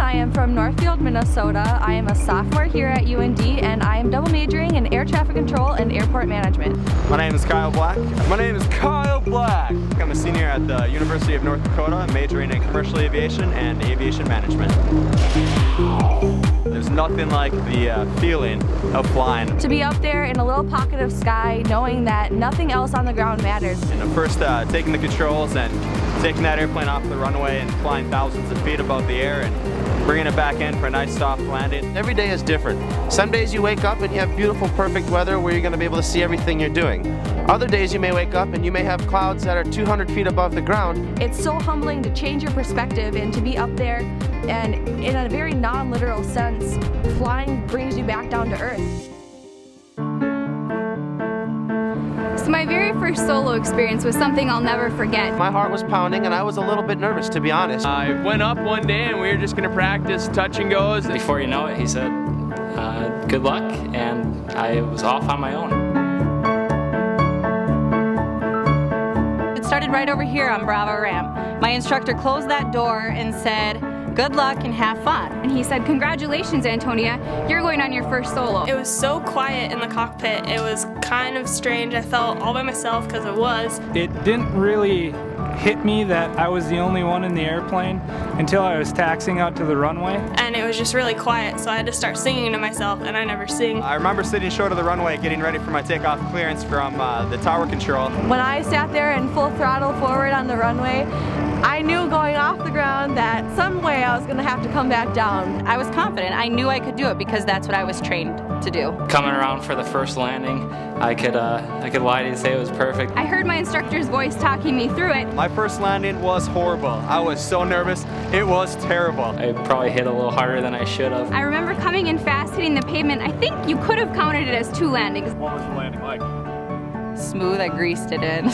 I am from Northfield, Minnesota. I am a sophomore here at UND, and I am double majoring in air traffic control and airport management. My name is Kyle Black. I'm a senior at the University of North Dakota, majoring in commercial aviation and aviation management. There's nothing like the feeling of flying. To be up there in a little pocket of sky, knowing that nothing else on the ground matters. And first taking the controls and taking that airplane off the runway and flying thousands of feet above the air and bringing it back in for a nice soft landing. Every day is different. Some days you wake up and you have beautiful, perfect weather where you're going to be able to see everything you're doing. Other days you may wake up and you may have clouds that are 200 feet above the ground. It's so humbling to change your perspective and to be up there, and in a very non-literal sense, flying brings you back down to earth. So my very first solo experience was something I'll never forget. My heart was pounding and I was a little bit nervous, to be honest. I went up one day and we were just going to practice touch and goes. Before you know it, he said, good luck, and I was off on my own. It started right over here on Bravo Ramp. My instructor closed that door and said, good luck and have fun. And he said, congratulations, Antonia, you're going on your first solo. It was so quiet in the cockpit. It was kind of strange. I felt all by myself because it was. It didn't really hit me that I was the only one in the airplane until I was taxiing out to the runway. And it was just really quiet, so I had to start singing to myself, and I never sing. I remember sitting short of the runway getting ready for my takeoff clearance from the tower control. When I sat there in full throttle forward on the runway, I knew going off the ground that some way I was going to have to come back down. I was confident. I knew I could do it because that's what I was trained to do. Coming around for the first landing, I could lie to you and say it was perfect. I heard my instructor's voice talking me through it. My first landing was horrible. I was so nervous. It was terrible. I probably hit a little harder than I should have. I remember coming in fast, hitting the pavement. I think you could have counted it as 2 landings. What was the landing like? Smooth, I greased it in.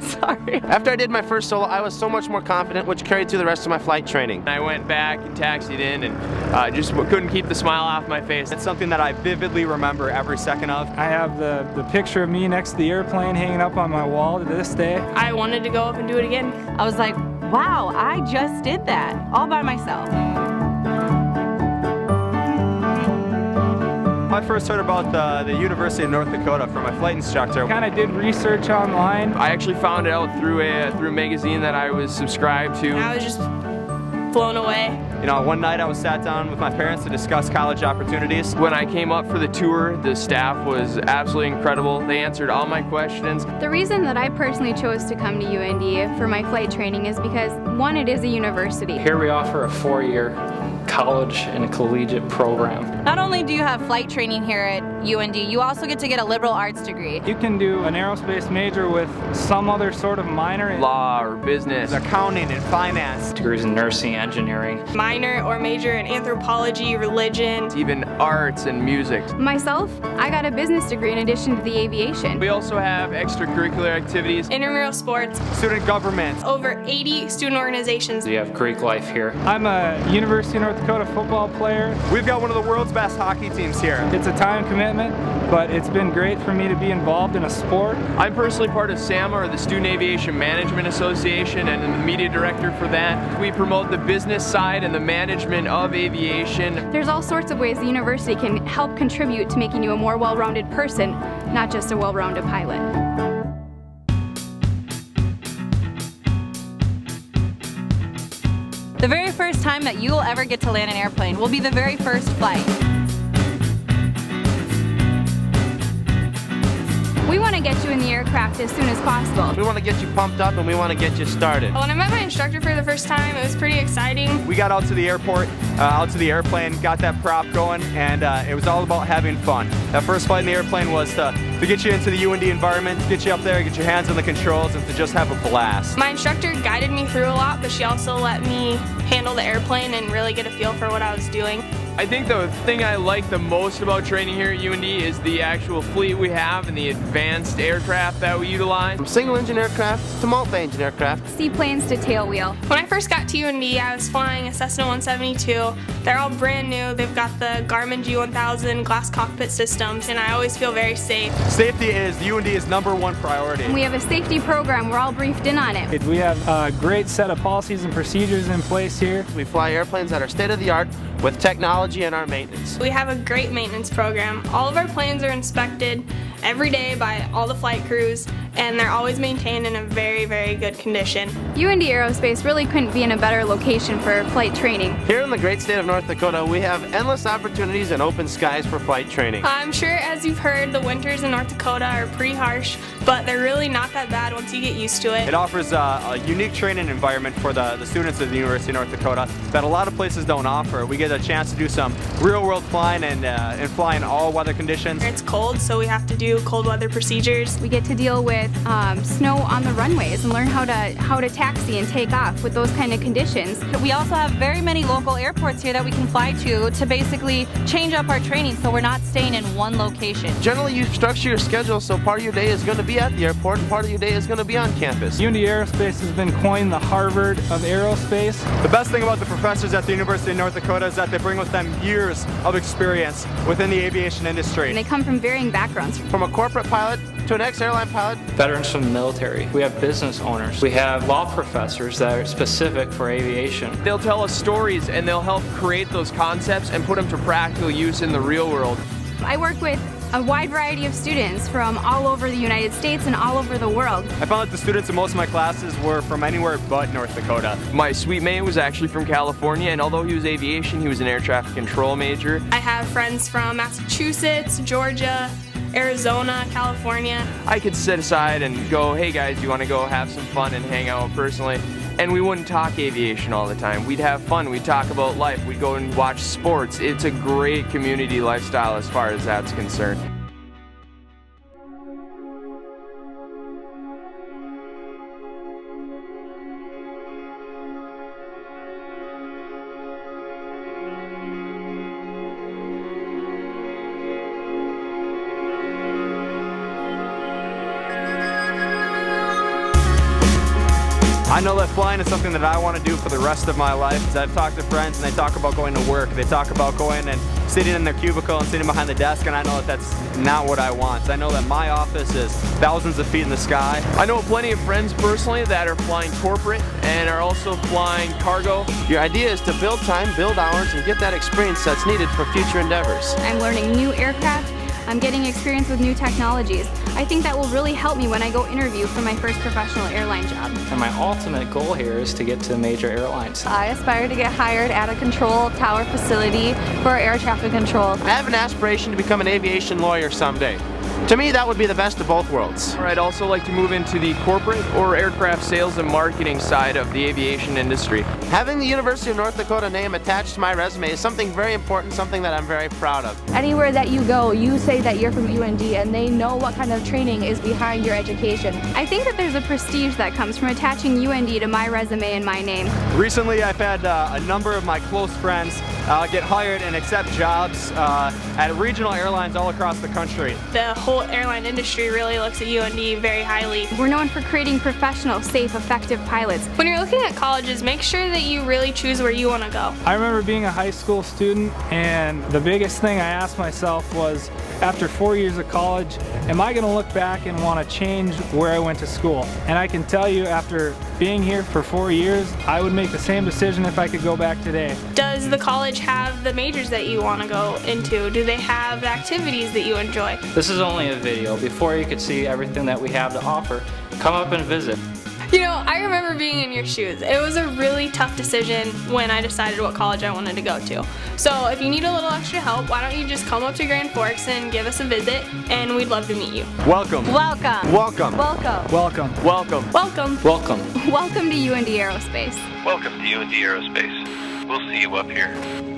Sorry. After I did my first solo, I was so much more confident, which carried through the rest of my flight training. I went back and taxied in and just couldn't keep the smile off my face. It's something that I vividly remember every second of. I have the picture of me next to the airplane hanging up on my wall to this day. I wanted to go up and do it again. I was like, wow, I just did that all by myself. I first heard about the University of North Dakota from my flight instructor. Kind of did research online. I actually found it out through a magazine that I was subscribed to. And I was just blown away. You know, one night I was sat down with my parents to discuss college opportunities. When I came up for the tour, the staff was absolutely incredible. They answered all my questions. The reason that I personally chose to come to UND for my flight training is because, one, it is a university. Here we offer a 4-year college and collegiate program. Not only do you have flight training here at UND, you also get to get a liberal arts degree. You can do an aerospace major with some other sort of minor. Law or business. Accounting and finance. Degrees in nursing, engineering. Minor or major in anthropology, religion. Even arts and music. Myself, I got a business degree in addition to the aviation. We also have extracurricular activities. Intramural sports. Student government. Over 80 student organizations. You have Greek life here. I'm a University of North Dakota football player. We've got one of the world's best hockey teams here. It's a time commitment, but it's been great for me to be involved in a sport. I'm personally part of SAMA, or the Student Aviation Management Association, and I'm the media director for that. We promote the business side and the management of aviation. There's all sorts of ways the university can help contribute to making you a more well-rounded person, not just a well-rounded pilot. The very first time that you will ever get to land an airplane will be the very first flight. We want to get you in the aircraft as soon as possible. We want to get you pumped up and we want to get you started. When I met my instructor for the first time, it was pretty exciting. We got out to the airport, out to the airplane, got that prop going, and it was all about having fun. That first flight in the airplane was to get you into the UND environment, to get you up there, get your hands on the controls, and to just have a blast. My instructor guided me through a lot, but she also let me handle the airplane and really get a feel for what I was doing. I think the thing I like the most about training here at UND is the actual fleet we have and the advanced aircraft that we utilize. From single-engine aircraft to multi-engine aircraft. Seaplanes to tailwheel. When I first got to UND, I was flying a Cessna 172. They're all brand new. They've got the Garmin G1000 glass cockpit systems, and I always feel very safe. Safety is UND's #1 priority. We have a safety program. We're all briefed in on it. We have a great set of policies and procedures in place here. We fly airplanes that are state-of-the-art with technology in our maintenance. We have a great maintenance program. All of our planes are inspected every day by all the flight crews, and they're always maintained in a very, very good condition. UND Aerospace really couldn't be in a better location for flight training. Here in the great state of North Dakota, we have endless opportunities and open skies for flight training. I'm sure, as you've heard, the winters in North Dakota are pretty harsh, but they're really not that bad once you get used to it. It offers a unique training environment for the students of the University of North Dakota that a lot of places don't offer. We get a chance to do some real-world flying and fly in all weather conditions. It's cold, so we have to do cold weather procedures. We get to deal with snow on the runways and learn how to taxi and take off with those kind of conditions. We also have very many local airports here that we can fly to basically change up our training so we're not staying in one location. Generally, you structure your schedule so part of your day is going to be at the airport and part of your day is going to be on campus. UND Aerospace has been coined the Harvard of aerospace. The best thing about the professors at the University of North Dakota is that they bring with them years of experience within the aviation industry. And they come from varying backgrounds. From a corporate pilot to an ex-airline pilot. Veterans from the military. We have business owners. We have law professors that are specific for aviation. They'll tell us stories and they'll help create those concepts and put them to practical use in the real world. I work with a wide variety of students from all over the United States and all over the world. I found that the students in most of my classes were from anywhere but North Dakota. My suite mate was actually from California, and although he was aviation, he was an air traffic control major. I have friends from Massachusetts, Georgia, Arizona, California. I could sit aside and go, hey guys, do you want to go have some fun and hang out personally? And we wouldn't talk aviation all the time. We'd have fun, we'd talk about life, we'd go and watch sports. It's a great community lifestyle as far as that's concerned. I know that flying is something that I want to do for the rest of my life. As I've talked to friends and they talk about going to work. They talk about going and sitting in their cubicle and sitting behind the desk, and I know that that's not what I want. I know that my office is thousands of feet in the sky. I know plenty of friends personally that are flying corporate and are also flying cargo. Your idea is to build time, build hours, and get that experience that's needed for future endeavors. I'm learning new aircraft. I'm getting experience with new technologies. I think that will really help me when I go interview for my first professional airline job. And my ultimate goal here is to get to major airlines. I aspire to get hired at a control tower facility for air traffic control. I have an aspiration to become an aviation lawyer someday. To me, that would be the best of both worlds. I'd also like to move into the corporate or aircraft sales and marketing side of the aviation industry. Having the University of North Dakota name attached to my resume is something very important, something that I'm very proud of. Anywhere that you go, you say that you're from UND and they know what kind of training is behind your education. I think that there's a prestige that comes from attaching UND to my resume and my name. Recently, I've had a number of my close friends get hired and accept jobs at regional airlines all across the country. The whole airline industry really looks at UND very highly. We're known for creating professional, safe, effective pilots. When you're looking at colleges, make sure that you really choose where you want to go. I remember being a high school student, and the biggest thing I asked myself was, after 4 years of college, am I going to look back and want to change where I went to school? And I can tell you, after being here for 4 years, I would make the same decision if I could go back today. Does the college have the majors that you want to go into? Do they have the activities that you enjoy? This is only a video. Before you could see everything that we have to offer, come up and visit. You know, I remember being in your shoes. It was a really tough decision when I decided what college I wanted to go to. So if you need a little extra help, why don't you just come up to Grand Forks and give us a visit, and we'd love to meet you. Welcome. Welcome. Welcome. Welcome. Welcome. Welcome. Welcome. Welcome. Welcome to UND Aerospace. Welcome to UND Aerospace. We'll see you up here.